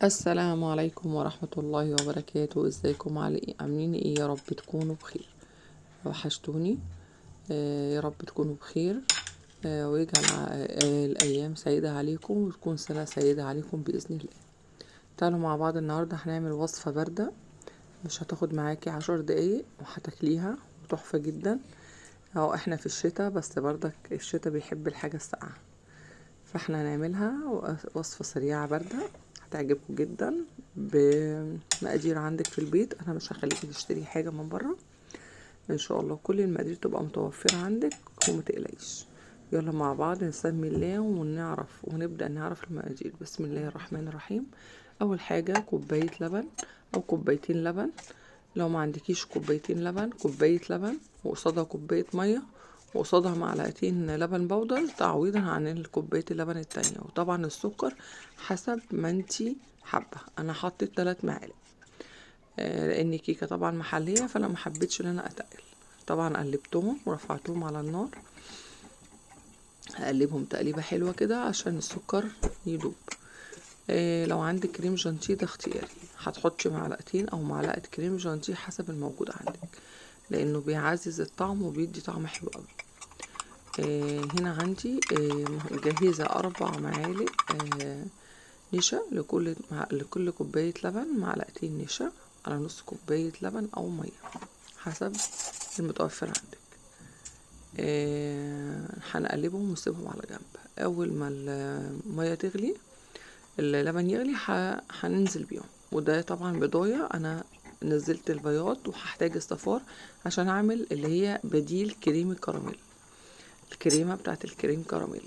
السلام عليكم ورحمة الله وبركاته. ازيكم عاملين ايه؟ يا رب تكونوا بخير. وحشتوني. يا رب تكونوا بخير. ويجعل الأيام سعيدة عليكم وتكون سنة سعيدة عليكم بإذن الله. تعالوا مع بعض النهاردة هنعمل وصفة باردة مش هتاخد معاكي 10 دقايق وهتاكليها تحفة جدا. اهو احنا في الشتاء، بس برضك الشتاء بيحب الحاجة الساقعة، فاحنا هنعملها وصفة سريعة باردة هتعجبكم جدا بمقادير عندك في البيت. انا مش هخليكي تشتري حاجة من بره، ان شاء الله كل المقادير تبقى متوفرة عندك ومتقلقيش. يلا مع بعض نسمي الله ونبدأ نعرف المقادير. بسم الله الرحمن الرحيم. اول حاجة كوباية لبن او كوبايتين لبن. لو ما عندكيش كوبايتين لبن، كوباية لبن وقصادها كوباية مية وقصادها معلقتين لبن بودر تعويضا عن الكوباية اللبن التانية. وطبعا السكر حسب ما انتي حابة. انا حطيت 3 معالق لان كيكة طبعا محلية، فانا ما حبيتش ان انا اتقل. طبعا قلبتهم ورفعتهم على النار، هقلبهم تقليبة حلوة كده عشان السكر يدوب. لو عندك كريم جانتيه ده اختياري، هتحطي معلقتين او معلقة كريم جانتيه حسب الموجود عندك، لانه بيعزز الطعم وبيدي طعم حلو قوي. هنا عندي مجهزة 4 معالق نشا. لكل كوباية لبن معلقتين نشا على نص كوباية لبن او مية حسب المتوفر عندك. هنقلبهم ونسيبهم على جنب. اول ما المية تغلي، اللبن يغلي، هننزل بيهم. وده طبعا بضاية، انا نزلت البياض وهحتاج الصفار عشان اعمل اللي هي بديل كريم الكراميل. الكريمة بتاعت الكريم كراميل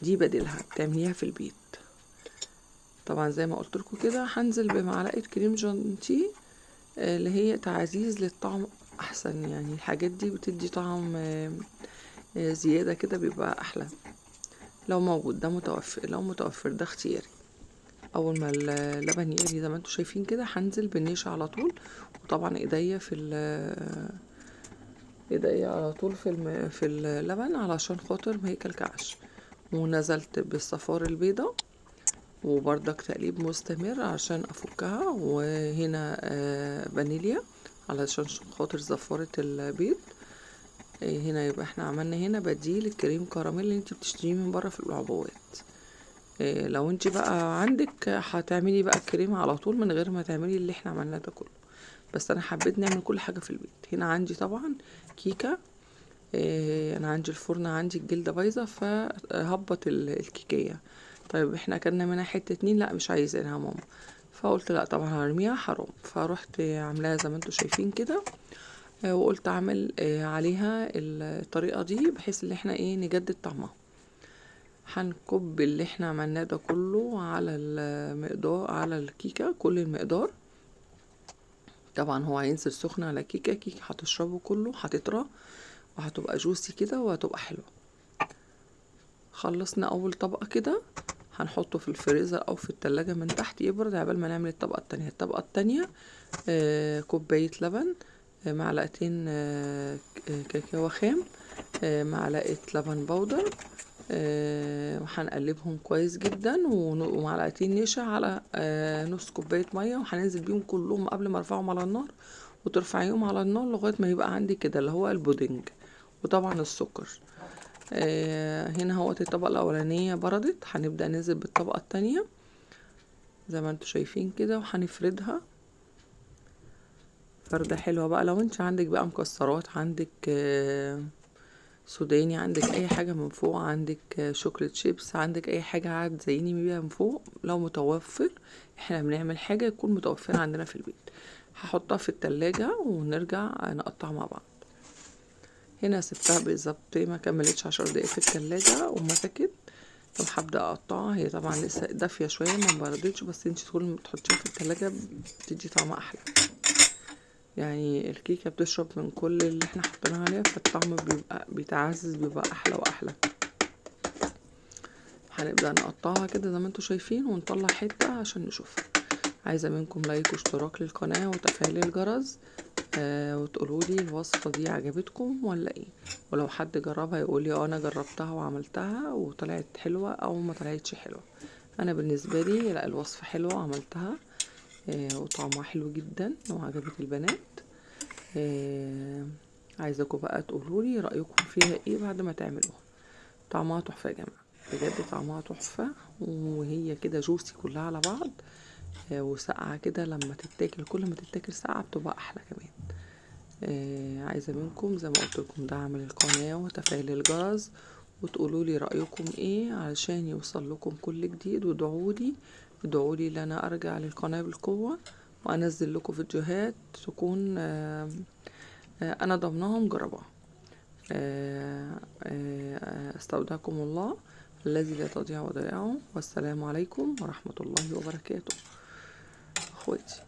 دي بديلها بتعمليها في البيت. طبعا زي ما قلت لكم كده هنزل بمعلقة كريم جانتيه اللي هي تعزيز للطعم احسن. يعني الحاجات دي بتدي طعم زيادة كده بيبقى احلى. لو موجود ده متوفر، لو متوفر ده اختياري. اول ما اللبن يغلي زي ما انتم شايفين كده هنزل بالنشا على طول. وطبعا ايديا على طول في اللبن علشان خاطر ما يكلكعش. ونزلت بالصفار البيضة وبرضك تقليب مستمر عشان افكها. وهنا فانيليا علشان خاطر زفارة البيض. هنا يبقى احنا عملنا هنا بديل الكريم كراميل اللي انت بتشتريه من بره في العبوات. لو انت بقى عندك هتعملي بقى الكريمة على طول من غير ما تعملي اللي احنا عملناه ده كله. بس انا حبيت نعمل كل حاجة في البيت. هنا عندي طبعا كيكة. انا عندي الفرن، عندي الجلدة بايظة فهبط الكيكية. طيب احنا اكلنا منها حتة 2، لا مش عايزينها ماما. فقلت لا طبعا هرميها حرام، فروحت عاملاها زي ما انتوا شايفين كده. وقلت اعمل عليها الطريقة دي بحيث ان احنا نجدد طعمها. هنكب اللي احنا عملناه ده كله على المقدار، على الكيكة كل المقدار. طبعا هو هينزل سخن على كيكة هتشربه كله، هتطرى وهتبقى جوسي كده وهتبقى حلوة. خلصنا اول طبقة كده، هنحطه في الفريزر او في التلاجة من تحت يبرد عبال ما نعمل الطبقة التانية. الطبقة التانية كوباية لبن، معلقتين كاكاو خام، معلقة لبن بودر، وهنقلبهم كويس جدا. ومعلقتين نشا على نص كوباية مية، وهننزل بيهم كلهم قبل ما ارفعهم على النار. وترفعيهم على النار لغاية ما يبقى عندي كده اللي هو البودنج. وطبعا السكر. هنا هوت الطبقة الأولانية بردت، هنبدأ ننزل بالطبقة التانية زي ما انتوا شايفين كده، وهنفردها فردة حلوة. بقى لو انت عندك بقى مكسرات، عندك سوداني، عندك اي حاجة من فوق، عندك شوكولات شيبس، عندك اي حاجة تزيني بيها من فوق لو متوفر. احنا بنعمل حاجة يكون متوفرة عندنا في البيت. هحطها في التلاجة ونرجع نقطع مع بعض. هنا سبتها بالظبط ما كملتش 10 دقايق في التلاجة ومسكت. طب هبدأ اقطعها. هي طبعا لسه دافية شوية ما بردتش، بس انت كل ما تحطيها في التلاجة بتدي طعم احلى. يعني الكيكة بتشرب من كل اللي احنا حطيناه عليها، فالطعم بيبقى بيتعزز، بيبقى احلى واحلى. هنبدأ نقطعها كده زي ما انتوا شايفين ونطلع حتة عشان نشوفها. عايزة منكم لايك واشتراك للقناة وتفعيل الجرس. وتقولولي الوصفة دي عجبتكم ولا ايه. ولو حد جربها يقولي انا جربتها وعملتها وطلعت حلوة او ما طلعتش حلوة. انا بالنسبه لي لا، الوصفه حلوه عملتها وطعمها حلو جدا وعجبت البنات. عايزاكم بقى تقولوا لي رايكم فيها ايه بعد ما تعملوها. طعمها تحفه يا جماعه، بجد طعمها تحفه، وهي كده جوسي كلها على بعض. وساقعه كده، لما تتاكل كل ما تتاكل ساقعه بتبقى احلى كمان. عايزه منكم زي ما قلت لكم دعم للقناه وتفعيل الجرس، وتقولوا لي رايكم ايه علشان يوصل لكم كل جديد، ادعوا لي ان انا ارجع للقناه بالقوه وانزل لكم فيديوهات تكون انا ضمنها مجرباها. استودعكم الله الذي لا تضيع ودائعه، والسلام عليكم ورحمه الله وبركاته. اخواتي.